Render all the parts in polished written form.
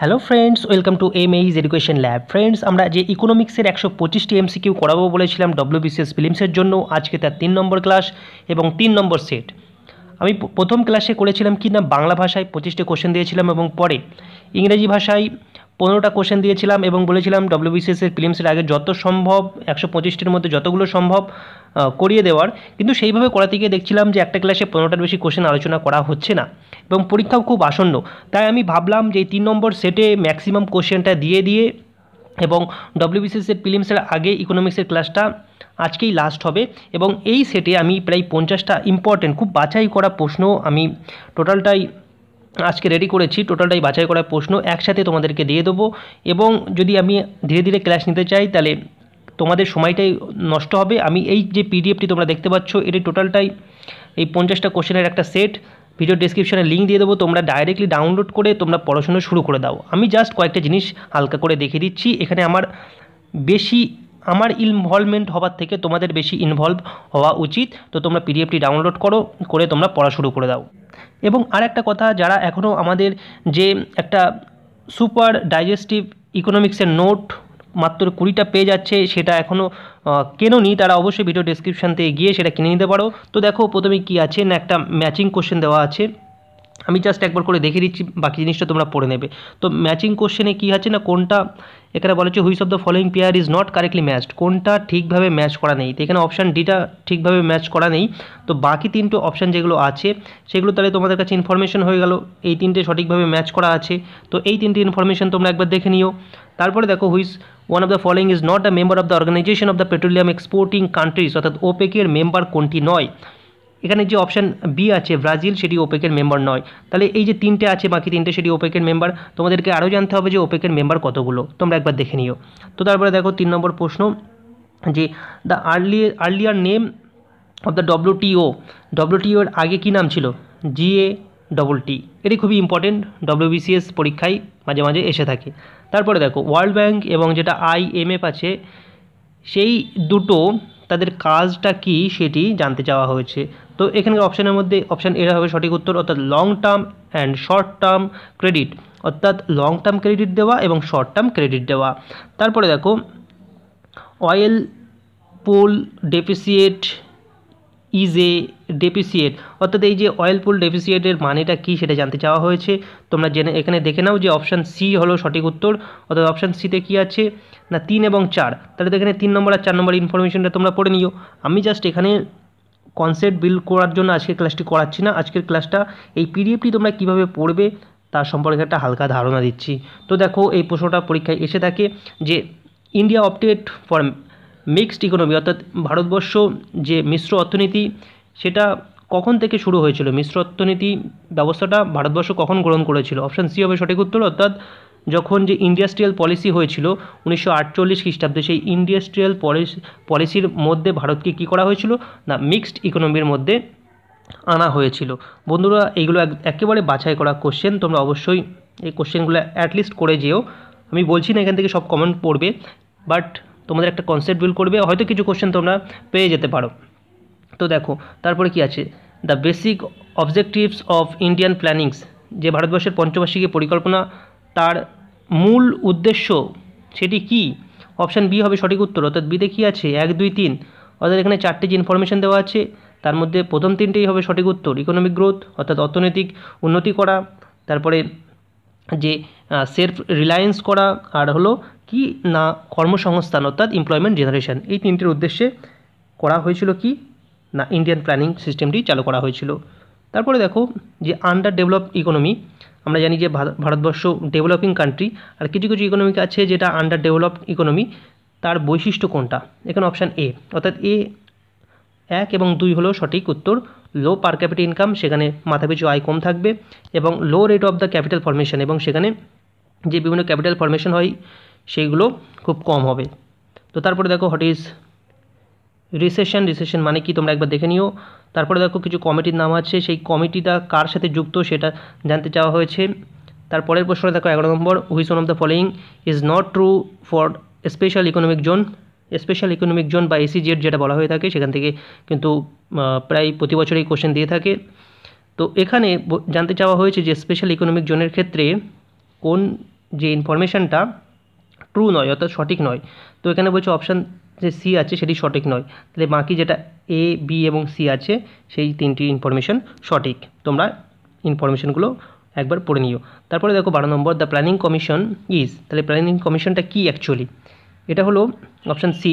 Hello friends, welcome to MH education lab. Friends, আমরা যে ইকোনমিক্সের 125টি MCQ করাবো বলেছিলাম ডব্লিউবিসিএস প্রিলিমসের জন্য, আজকে তার 3 নম্বর ক্লাস এবং 3 নম্বর সেট। আমি প্রথম ক্লাসে করেছিলাম কি না, বাংলা ভাষায় 25টি কোশ্চেন দিয়েছিলাম এবং পরে ইংরেজি ভাষায় 15টা কোশ্চেন দিয়েছিলাম এবং বলেছিলাম ডব্লিউবিসিএসের প্রিলিমসের আগে যত সম্ভব 125টির মধ্যে যতগুলো সম্ভব করিয়ে দেওয়ার। কিন্তু সেইভাবে করাতে গিয়ে দেখছিলাম যে একটা ক্লাসে 15টার বেশি কোশ্চেন আলোচনা করা হচ্ছে না এবং পরীক্ষাও খুব আসন্ন। তাই আমি ভাবলাম যে এই 3 নম্বর সেটে ম্যাক্সিমাম কোশ্চেনটা দিয়ে এবং ডব্লিউবিসিএসের প্রিলিমসের আগে ইকোনমিক্সের ক্লাসটা আজকেই লাস্ট হবে। এবং এই সেটে আমি প্রায় 50টা ইম্পর্টেন্ট খুব বাছাই করা প্রশ্ন আমি টোটালটাই আজকে রেডি করেছি। টোটালটাই বাছাই করা প্রশ্ন একসাথে তোমাদেরকে দিয়ে দেবো। এবং যদি আমি ধীরে ধীরে ক্লাস নিতে চাই তাহলে তোমাদের সময়টাই নষ্ট হবে। আমি এই যে পিডিএফটি তোমরা দেখতে পাচ্ছ, এটি টোটালটাই এই 50টা কোশ্চেনের একটা সেট। ভিডিও ডেসক্রিপশনে লিঙ্ক দিয়ে দেবো, তোমরা ডাইরেক্টলি ডাউনলোড করে তোমরা পড়াশোনা শুরু করে দাও। আমি জাস্ট কয়েকটা জিনিস হালকা করে দেখিয়ে দিচ্ছি। এখানে আমার ইনভলভমেন্ট হওয়ার থেকে তোমাদের বেশি ইনভলভ হওয়া উচিত। তো তোমরা পিডিএফটি ডাউনলোড করে তোমরা পড়া শুরু করে দাও। এবং আর একটা কথা, যারা এখনও আমাদের যে একটা সুপার ডাইজেস্টিভ ইকোনমিক্সের নোট মাত্র 20টা পেজ আছে, সেটা এখনও কেনোনি, তারা অবশ্যই ভিডিও ডেসক্রিপশান থেকে গিয়ে সেটা কিনে নিতে পারো। তো দেখো প্রথমে কি আছে না, একটা ম্যাচিং কোশ্চেন দেওয়া আছে। আমি জাস্ট একবার করে দেখিয়ে দিচ্ছি, বাকি জিনিসটা তোমরা পড়ে নেবে। তো ম্যাচিং কোশ্চেনে কী আছে না, কোনটা এখানে বলা হচ্ছে which of the following pair is not correctly matched, কোনটা ঠিকভাবে ম্যাচ করা নেই। তো এখানে অপশান ডিটা ঠিকভাবে ম্যাচ করা নেই। তো বাকি 3টে অপশান যেগুলো আছে সেগুলো তাহলে তোমাদের কাছে ইনফরমেশন হয়ে গেল, এই 3টে সঠিকভাবে ম্যাচ করা আছে। তো এই 3টে ইনফরমেশন তোমরা একবার দেখে নিও। তারপরে দেখো which one of the following is not a member of the organisation of the petroleum exporting countries, অর্থাৎ ওপেকের মেম্বার কোনটি নয়। এখানে যে অপশান বি আছে ব্রাজিল, সেটি ওপেকের মেম্বার নয়। তাহলে এই যে 3টে আছে, বাকি 3টে সেটি ওপেকের মেম্বার। তোমাদেরকে আরও জানতে হবে যে ওপেকের মেম্বার কতগুলো, তোমরা একবার দেখে নিও। তো তারপরে দেখো 3 নম্বর প্রশ্ন, যে the earlier name of the WTO এর আগে কী নাম ছিল? GATT। এটি খুবই ইম্পর্টেন্ট, ডব্লিউবিসিএস পরীক্ষায় মাঝে মাঝে এসে থাকে। তারপরে দেখো ওয়ার্ল্ড ব্যাংক এবং যেটা IMF আছে, সেই দুটো তাদের কাজটা কি সেটি জানতে চাওয়া হয়েছে। তো এখানকার অপশানের মধ্যে অপশান এ হবে সঠিক উত্তর, অর্থাৎ long term and short term credit, অর্থাৎ লং টার্ম ক্রেডিট দেওয়া এবং শর্ট টার্ম ক্রেডিট দেওয়া। তারপরে দেখো অয়েল পুল ডেফিসিয়েট ইজ এ ডেফিসিয়েট, অর্থাৎ এই যে অয়েল পুল ডেফিসিয়েটের মানেটা কী সেটা জানতে চাওয়া হয়েছে। তোমরা এখানে দেখে নাও যে অপশান সি হলো সঠিক উত্তর, অর্থাৎ অপশান সিতে কী আছে না 3 এবং 4। তাহলে এখানে 3 নম্বর আর 4 নম্বর ইনফরমেশনটা তোমরা পড়ে নিও। আমি জাস্ট এখানে কনসেপ্ট বিল্ড করার জন্য আজকের ক্লাসটি করাচ্ছি না। আজকের ক্লাসটা এই পিডিএফটি তোমরা কীভাবে পড়বে তার সম্পর্কে একটা হালকা ধারণা দিচ্ছি। তো দেখো এই প্রশ্নটা পরীক্ষায় এসে থাকে যে India opted for mixed economy, অর্থাৎ ভারতবর্ষ যে মিশ্র অর্থনীতি সেটা কখন থেকে শুরু হয়েছিল, মিশ্র অর্থনীতি ব্যবস্থাটা ভারতবর্ষ কখন গ্রহণ করেছিল? অপশান সি হবে সঠিক উত্তর, অর্থাৎ যখন যে ইন্ডাস্ট্রিয়াল পলিসি হয়েছিল 1948 খ্রিস্টাব্দে, সেই ইন্ডাস্ট্রিয়াল পলিসির মধ্যে ভারতকে কী করা হয়েছিল না মিক্সড ইকোনমির মধ্যে আনা হয়েছিল। বন্ধুরা, এইগুলো একেবারে বাছাই করা কোশ্চেন, তোমরা অবশ্যই এই কোশ্চেনগুলো অ্যাটলিস্ট করে যেও। আমি বলছি না এখান থেকে সব কমেন্ট পড়বে, বাট তোমাদের একটা কনসেপ্ট বিল্ড করবে, হয়তো কিছু কোশ্চেন তোমরা পেয়ে যেতে পারো। তো দেখো তারপরে কি আছে, the basic objectives of Indian plannings, যে ভারতবর্ষের পঞ্চবার্ষিকী পরিকল্পনা তার মূল উদ্দেশ্য সেটি কি? অপশান বি হবে সঠিক উত্তর, অর্থাৎ বিতে কী আছে 1, 2, 3, অর্থাৎ এখানে 4টে যে ইনফরমেশন দেওয়া আছে তার মধ্যে প্রথম 3টেই হবে সঠিক উত্তর। ইকোনমিক গ্রোথ, অর্থাৎ অর্থনৈতিক উন্নতি করা, তারপরে যে সেলফ রিলায়েন্স করা, আর হলো কি না কর্মসংস্থান, অর্থাৎ এমপ্লয়মেন্ট জেনারেশন। এই 3টির উদ্দেশ্যে করা হয়েছিল কি না ইন্ডিয়ান প্ল্যানিং সিস্টেমটি চালু করা হয়েছিল। তারপরে দেখো যে আন্ডার ডেভেলপড ইকোনমি, আমরা জানি যে ভারতবর্ষ ডেভেলপিং কান্ট্রি, আর কিছু কিছু ইকোনমি আছে যেটা আন্ডার ডেভেলপড ইকোনমি, তার বৈশিষ্ট্য কোনটা? এখানে অপশান এ, অর্থাৎ এ 1 এবং 2 হলো সঠিক উত্তর। লো পার ক্যাপিটা ইনকাম, সেখানে মাথাপিছু আয় কম থাকবে, এবং লো rate of the capital formation, এবং সেখানে যে বিভিন্ন ক্যাপিটাল ফর্মেশন হয় সেইগুলো খুব কম হবে। তো তারপরে দেখো হোয়াট ইজ রিসেশন মানে কি তোমরা একবার দেখে নিও। তারপরে দেখো কিছু কমিটির নাম আছে, সেই কমিটিটা কার সাথে যুক্ত সেটা জানতে চাওয়া হয়েছে। তারপরের প্রশ্নে দেখো 11 নম্বর, which one of the following is not true for special economic zone বা SEZ যেটা বলা হয়ে থাকে, সেখান থেকে কিন্তু প্রায় প্রতি বছরই কোশ্চেন দিয়ে থাকে। তো এখানে জানতে চাওয়া হয়েছে যে স্পেশাল ইকোনমিক জোনের ক্ষেত্রে কোন যে ইনফরমেশানটা ট্রু নয়, অর্থাৎ সঠিক নয়। তো এখানে বলছে অপশান যে সি আছে সেটি সঠিক নয়, তাহলে বাকি যেটা এ, বি এবং সি আছে সেই তিনটি ইনফরমেশান সঠিক। তোমরা ইনফরমেশানগুলো একবার পড়ে নিও। তারপরে দেখো 12 নম্বর, দ্য প্ল্যানিং কমিশন ইজ, তাহলে প্ল্যানিং কমিশনটা কী অ্যাকচুয়ালি? এটা হলো অপশান সি,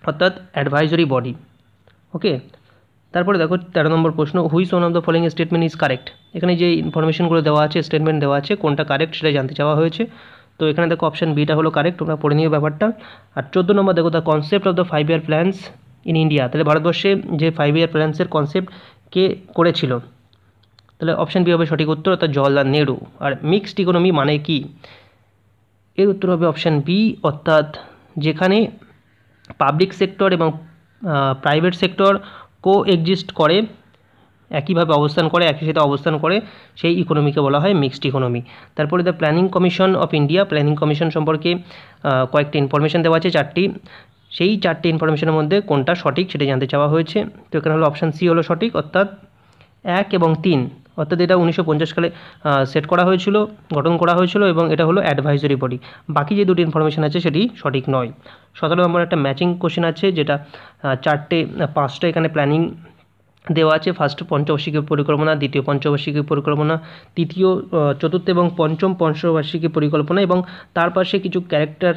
অর্থাৎ অ্যাডভাইজরি বডি। ওকে, তারপরে দেখো 13 নম্বর প্রশ্ন, which one of the following statement is correct. এখানে যে ইনফরমেশনগুলো দেওয়া আছে, স্টেটমেন্ট দেওয়া আছে, কোনটা কারেক্ট সেটা জানতে চাওয়া হয়েছে। তো এখানে দেখো অপশান বিটা হলো কারেক্ট, তোমরা পড়ে নিও ব্যাপারটা। আর 14 নম্বর দেখো, the concept of the 5 year plans in India, তাহলে ভারতবর্ষে যে 5 ইয়ার প্ল্যান্সের কনসেপ্ট কে করেছিল? তাহলে অপশান বি হবে সঠিক উত্তর, অর্থাৎ জওয়াহরলাল নেহরু। আর মিক্সড ইকোনমি মানে কি? এর উত্তর হবে অপশান বি, অর্থাৎ যেখানে পাবলিক সেক্টর এবং প্রাইভেট সেক্টর কো এক্সিস্ট করে, একইভাবে অবস্থান করে, একই সাথে অবস্থান করে, সেই ইকোনমিকে বলা হয় মিক্সড ইকোনমি। তারপরে the planning commission of India, planning commission সম্পর্কে কয়েকটি ইনফরমেশান দেওয়া আছে, 4টি। সেই 4টি ইনফরমেশনের মধ্যে কোনটা সঠিক সেটা জানতে চাওয়া হয়েছে। তো এখানে হলো অপশান সি হলো সঠিক, অর্থাৎ 1 এবং 3, অর্থাৎ এটা 1950 সালে সেট করা হয়েছিল, গঠন করা হয়েছিল, এবং এটা হলো অ্যাডভাইজরি বডি। বাকি যে দুটি ইনফরমেশান আছে সেটি সঠিক নয়। 17 নম্বর একটা ম্যাচিং কোশ্চেন আছে, যেটা 5টা এখানে প্ল্যানিং দেওয়া আছে। ফার্স্ট পঞ্চবার্ষিকী পরিকল্পনা, দ্বিতীয় পঞ্চবার্ষিকী পরিকল্পনা, তৃতীয়, চতুর্থ এবং পঞ্চম পঞ্চবার্ষিকী পরিকল্পনা, এবং তার পাশে কিছু ক্যারেক্টার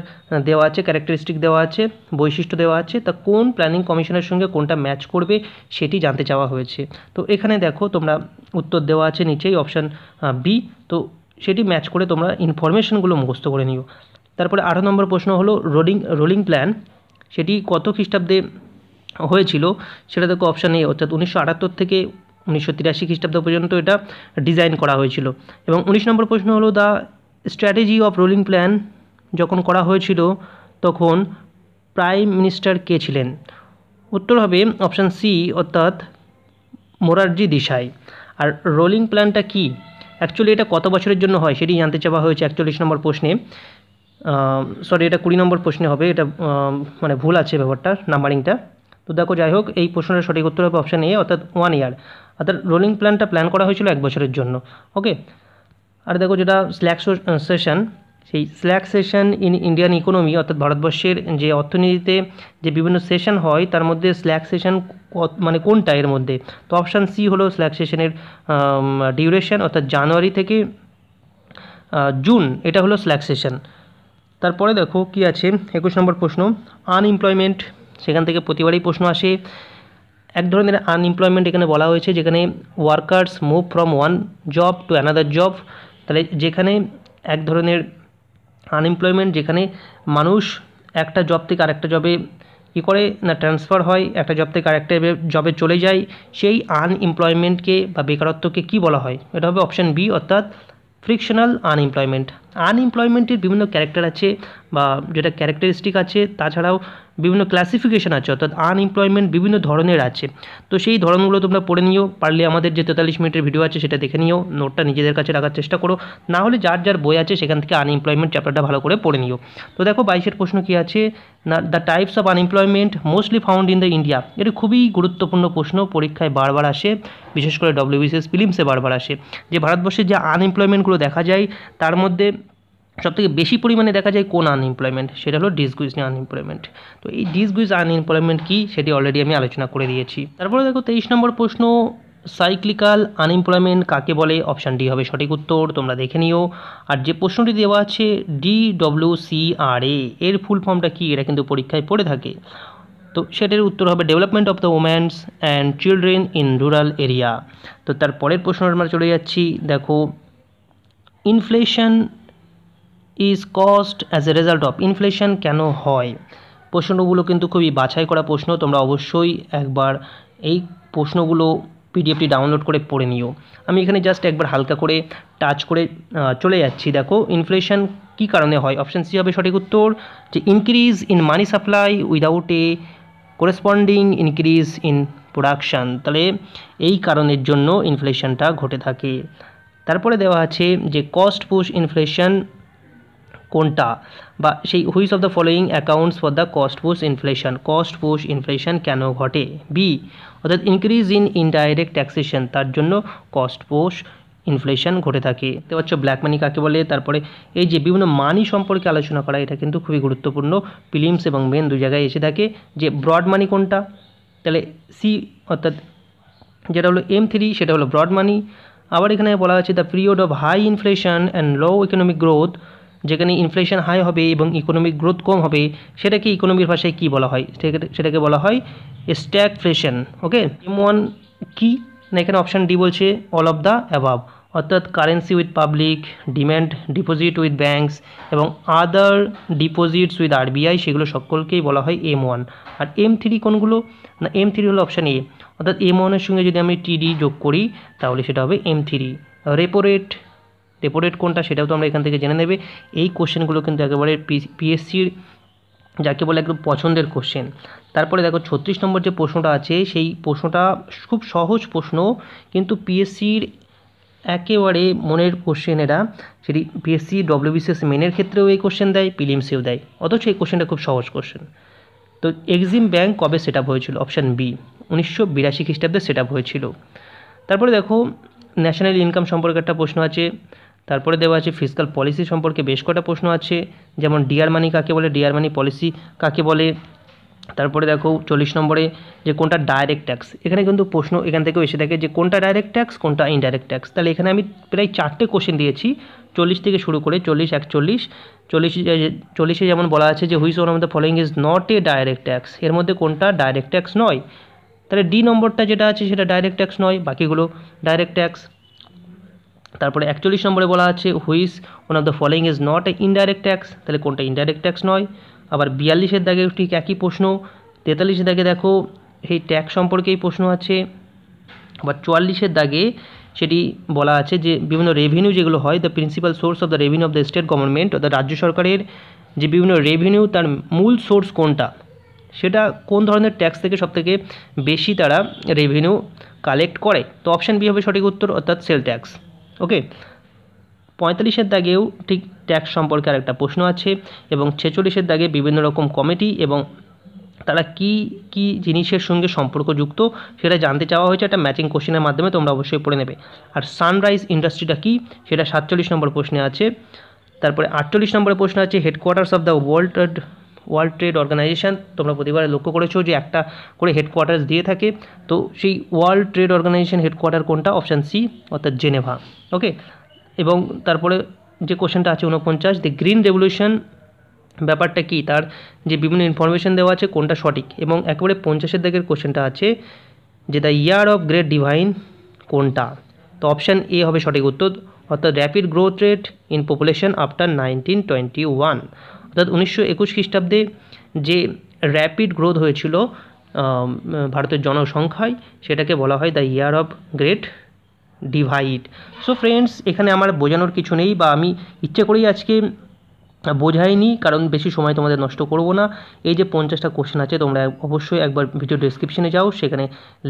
দেওয়া আছে, ক্যারেক্টারিস্টিক দেওয়া আছে, বৈশিষ্ট্য দেওয়া আছে। তা কোন প্ল্যানিং কমিশনের সঙ্গে কোনটা ম্যাচ করবে সেটি জানতে চাওয়া হয়েছে। তো এখানে দেখো তোমরা উত্তর দেওয়া আছে নিচেই, অপশান বি। তো সেটি ম্যাচ করে তোমরা ইনফরমেশনগুলো মুখস্থ করে নিও। তারপরে 18 নম্বর প্রশ্ন হলো রোলিং প্ল্যান, সেটি কত খ্রিস্টাব্দে হয়েছিল? সেটা দেখো অপশান এ, অর্থাৎ 1978 থেকে 1983 খ্রিস্টাব্দ পর্যন্ত এটা ডিজাইন করা হয়েছিল। এবং 19 নম্বর প্রশ্ন হলো, the strategy of rolling plan যখন করা হয়েছিল তখন প্রাইম মিনিস্টার কে ছিলেন? উত্তর হবে অপশান সি, অর্থাৎ মোরারজি দেশাই। আর রোলিং প্ল্যানটা কি অ্যাকচুয়ালি, এটা কত বছরের জন্য হয় সেটি জানতে চাওয়া হয়েছে 41 নম্বর প্রশ্নে। সরি, এটা 20 নম্বর প্রশ্নে হবে, এটা মানে ভুল আছে ব্যাপারটা, নাম্বারিংটা। তো দেখো যাই হোক, এই প্রশ্নের সঠিক উত্তর হবে অপশান এ, অর্থাৎ 1 ইয়ার। অর্থাৎ রোলিং প্ল্যানটা প্ল্যান করা হয়েছিল 1 বছরের জন্য। ওকে, আর দেখো যেটা স্ল্যাক সেশন, সেই slack session in Indian economy, অর্থাৎ ভারতবর্ষের যে অর্থনীতিতে যে বিভিন্ন সেশন হয় তার মধ্যে স্ল্যাক সেশন মানে কোনটা এর মধ্যে? তো অপশান সি হলো স্ল্যাক সেশনের ডিউরেশন, অর্থাৎ জানুয়ারি থেকে জুন, এটা হলো স্ল্যাক সেশন। তারপরে দেখো কি আছে 21 নম্বর প্রশ্ন, আনএমপ্লয়মেন্ট, সেখান থেকে প্রতিবারই প্রশ্ন আসে। এক ধরনের আনএমপ্লয়মেন্ট এখানে বলা হয়েছে যেখানে workers move from one job to another job, তাহলে যেখানে এক ধরনের আনএমপ্লয়মেন্ট, যেখানে মানুষ একটা জব থেকে আরেকটা জবে কী করে না ট্রান্সফার হয়, একটা জব থেকে আরেকটা জবে চলে যায়, সেই আনএমপ্লয়মেন্টকে বা বেকারত্বকে কী বলা হয়? এটা হবে অপশান বি, অর্থাৎ ফ্রিকশনাল আনএমপ্লয়মেন্ট। আনএমপ্লয়মেন্টের বিভিন্ন ক্যারেক্টার আছে বা যেটা ক্যারেক্টারিস্টিক আছে, তাছাড়াও বিভিন্ন ক্লাসিফিকেশান আছে, অর্থাৎ আনএমপ্লয়মেন্ট বিভিন্ন ধরনের আছে। তো সেই ধরনগুলো তোমরা পড়ে নিও, পারলে আমাদের যে 43 মিনিটের ভিডিও আছে সেটা দেখে নিও, নোটটা নিজেদের কাছে রাখার চেষ্টা করো, না হলে যার যার বই আছে সেখান থেকে আনএমপ্লয়মেন্ট চ্যাপ্টারটা ভালো করে পড়ে নিও। তো দেখো 22 প্রশ্ন কী আছে না, the types of unemployment mostly found in the India. এটা খুবই গুরুত্বপূর্ণ প্রশ্ন, পরীক্ষায় বারবার আসে, বিশেষ করে WBCS প্রিলিমসে বারবার আসে, যে ভারতবর্ষে যে আনএমপ্লয়মেন্টগুলো দেখা যায় তার মধ্যে সবথেকে বেশি পরিমাণে দেখা যায় কোন আনএমপ্লয়মেন্ট? সেটা হলো ডিসগুইজ আনএমপ্লয়মেন্ট। তো এই ডিসগুইজ আনএমপ্লয়মেন্ট কী সেটি অলরেডি আমি আলোচনা করে দিয়েছি। তারপরে দেখো 23 নম্বর প্রশ্ন, সাইক্লিক্যাল আনএমপ্লয়মেন্ট কাকে বলে? অপশান ডি হবে সঠিক উত্তর, তোমরা দেখে নিও। আর যে প্রশ্নটি দেওয়া আছে DWCRA, এর ফুল ফর্মটা কী? এটা কিন্তু পরীক্ষায় পড়ে থাকে। তো সেটার উত্তর হবে development of the women's and children in rural area. তো তার পরের প্রশ্ন আমরা চলে যাচ্ছি, দেখো inflation is cost as a result of, inflation কেন হয়? প্রশ্নগুলো কিন্তু খুবই বাছাই করা প্রশ্ন, তোমরা অবশ্যই একবার এই প্রশ্নগুলো পিডিএফটি ডাউনলোড করে পড়ে নিও। আমি এখানে জাস্ট একবার হালকা করে টাচ করে চলে যাচ্ছি। দেখো ইনফ্লেশন কী কারণে হয়? অপশান সি হবে সঠিক উত্তর, যে increase in money supply without a corresponding increase in production, তাহলে এই কারণের জন্য ইনফ্লেশনটা ঘটে থাকে। তারপরে দেওয়া আছে যে কস্ট পুশ ইনফ্লেশন কোনটা, বা সেই which of the following accounts for the cost push inflation, cost push inflation কেন ঘটে? বি, অর্থাৎ ইনক্রিজ ইন ইনডাইরেক্ট ট্যাক্সেশন, তার জন্য কস্ট পুশ ইনফ্লেশন ঘটে থাকে। দেখতে পাচ্ছ ব্ল্যাক মানি কাকে বলে, তারপরে এই যে বিভিন্ন মানি সম্পর্কে আলোচনা করা, এটা কিন্তু খুবই গুরুত্বপূর্ণ, প্রিলিমস এবং মেন দুই জায়গায় এসে থাকে। যে ব্রড মানি কোনটা, তাহলে সি অর্থাৎ যেটা হলো M3 সেটা হলো ব্রড মানি। আবার এখানে বলা আছে the period of high inflation and low economic growth, যেখানে ইনফ্লেশন হাই হবে এবং ইকোনমিক গ্রোথ কম হবে, সেটাকে ইকোনমির ভাষায় কী বলা হয়, সেটাকে বলা হয় স্ট্যাগফ্লেশন। ওকে, M1 কি না, এখানে অপশান ডি বলছে অল অফ দ্য অ্যাবাভ, অর্থাৎ currency with public, demand deposit with banks এবং আদার ডিপোজিটস উইথ RBI, সেগুলো সকলকেই বলা হয় M1। আর M3 কোনগুলো না, M3 হলো অপশান এ, অর্থাৎ M1-এর সঙ্গে যদি আমি TD যোগ করি তাহলে সেটা হবে M3। রেপো রেট কোনটা সেটাও তো আমরা এখান থেকে জেনে নেবে। এই কোশ্চেনগুলো কিন্তু একেবারে PSCর যাকে বলে একদম পছন্দের কোশ্চেন। তারপরে দেখো 36 নম্বর যে প্রশ্নটা আছে, সেই প্রশ্নটা খুব সহজ প্রশ্ন, কিন্তু PSCর একেবারে মনের কোশ্চেন এরা, সেটি PSC WBCS মেনের ক্ষেত্রেও এই কোশ্চেন দেয়, প্রিলিমসেও দেয়, অথচ এই কোশ্চেনটা খুব সহজ কোশ্চেন। তো এক্সিম ব্যাংক কবে সেট আপ হয়েছিল, অপশান বি 1982 খ্রিস্টাব্দে সেট আপ হয়েছিল। তারপরে দেখো ন্যাশনাল ইনকাম সম্পর্কে একটা প্রশ্ন আছে, তারপরে দেওয়া আছে ফিসকাল পলিসি সম্পর্কে বেশ কটা প্রশ্ন আছে, যেমন ডিআর মানি কাকে বলে, ডিআর মানি পলিসি কাকে বলে। তারপরে দেখো 40 নম্বরে যে কোনটা ডাইরেক্ট ট্যাক্স, এখানে কিন্তু প্রশ্ন এখান থেকেও এসে থাকে যে কোনটা ডাইরেক্ট ট্যাক্স কোনটা ইনডাইরেক্ট ট্যাক্স। তাহলে এখানে আমি প্রায় 4টে কোশ্চেন দিয়েছি 40 থেকে শুরু করে 40, 41, 40-এ যেমন বলা আছে যে which one of the following is not a direct tax, এর মধ্যে কোনটা ডাইরেক্ট ট্যাক্স নয়। তাহলে ডি নম্বরটা যেটা আছে সেটা ডাইরেক্ট ট্যাক্স নয়, বাকিগুলো ডাইরেক্ট ট্যাক্স। তারপরে 41 নম্বরে বলা আছে which one of the following is not a indirect tax, তাহলে কোনটা ইনডাইরেক্ট ট্যাক্স নয়। আবার 42-এর দাগে ঠিক একই প্রশ্ন, 43-এর দাগে দেখো এই ট্যাক্স সম্পর্কেই প্রশ্ন আছে। আবার 44-এর দাগে সেটি বলা আছে যে বিভিন্ন রেভিনিউ যেগুলো হয়, the principal source of the revenue of the state government, অর্থাৎ রাজ্য সরকারের যে বিভিন্ন রেভিনিউ তার মূল সোর্স কোনটা, সেটা কোন ধরনের ট্যাক্স থেকে সবথেকে বেশি তারা রেভিনিউ কালেক্ট করে। তো অপশান বি হবে সঠিক উত্তর, অর্থাৎ সেল ট্যাক্স। ওকে, 45-এর দাগেও ঠিক ট্যাক্স সম্পর্কে আরেকটা প্রশ্ন আছে, এবং 46-এর দাগে বিভিন্ন রকম কমিটি এবং তারা কি কি জিনিসের সঙ্গে সম্পর্কযুক্ত সেটা জানতে চাওয়া হয়েছে, একটা ম্যাচিং কোশ্চেনের মাধ্যমে তোমরা অবশ্যই পড়ে নেবে। আর সানরাইজ ইন্ডাস্ট্রিটা কি সেটা 47 নম্বর প্রশ্নে আছে। তারপরে 48 নম্বরের প্রশ্ন আছে headquarters of the world trade organization, তোমরা প্রতিবারে লক্ষ্য করেছো যে একটা করে হেডকোয়ার্টার্স দিয়ে থাকে, তো সেই ওয়ার্ল্ড ট্রেড অর্গানাইজেশন হেডকোয়ার্টার কোনটা, অপশান সি অর্থাৎ জেনেভা। ওকে, এবং তারপরে যে কোশ্চেনটা আছে 49, দি গ্রিন রেভলিউশন ব্যাপারটা কি, তার যে বিভিন্ন ইনফরমেশন দেওয়া আছে কোনটা সঠিক। এবং একেবারে 50-এর দাগের কোশ্চেনটা আছে যে the year of great divine কোনটা, তো অপশান এ হবে সঠিক উত্তর, অর্থাৎ rapid growth rate in population after 1921, অর্থাৎ 1921 খ্রিস্টাব্দে যে র্যাপিড গ্রোথ হয়েছিল ভারতের জনসংখ্যায়, সেটাকে বলা হয় the year of great divide. So friends, এখানে আমার বোঝানোর কিছু নেই, বা আমি ইচ্ছে করেই আজকে বোঝাইনি, কারণ বেশি সময় তোমাদের নষ্ট করব না। এই যে 50টা কোশ্চেন আছে, তোমরা অবশ্যই একবার ভিডিও ডেসক্রিপশনে যাও, সেখানে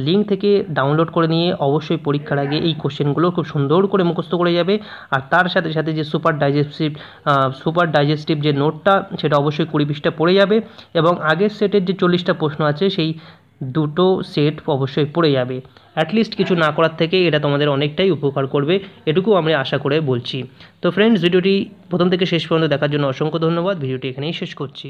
লিঙ্ক থেকে ডাউনলোড করে নিয়ে অবশ্যই পরীক্ষার আগে এই কোশ্চেনগুলো খুব সুন্দর করে মুখস্থ করে যাবে। আর তার সাথে সাথে যে সুপার ডাইজেস্টিভ যে নোটটা, সেটা অবশ্যই 20 পৃষ্ঠা পড়ে যাবে, এবং আগের সেটের যে 40টা প্রশ্ন আছে সেই দুটো সেট অবশ্যই পড়ে যাবে। অ্যাটলিস্ট কিছু না করার থেকে এটা তোমাদের অনেকটাই উপকার করবে, এটুকু আমরা আশা করে বলছি। তো ফ্রেন্ডস, ভিডিওটি প্রথম থেকে শেষ পর্যন্ত দেখার জন্য অসংখ্য ধন্যবাদ। ভিডিওটি এখানেই শেষ করছি।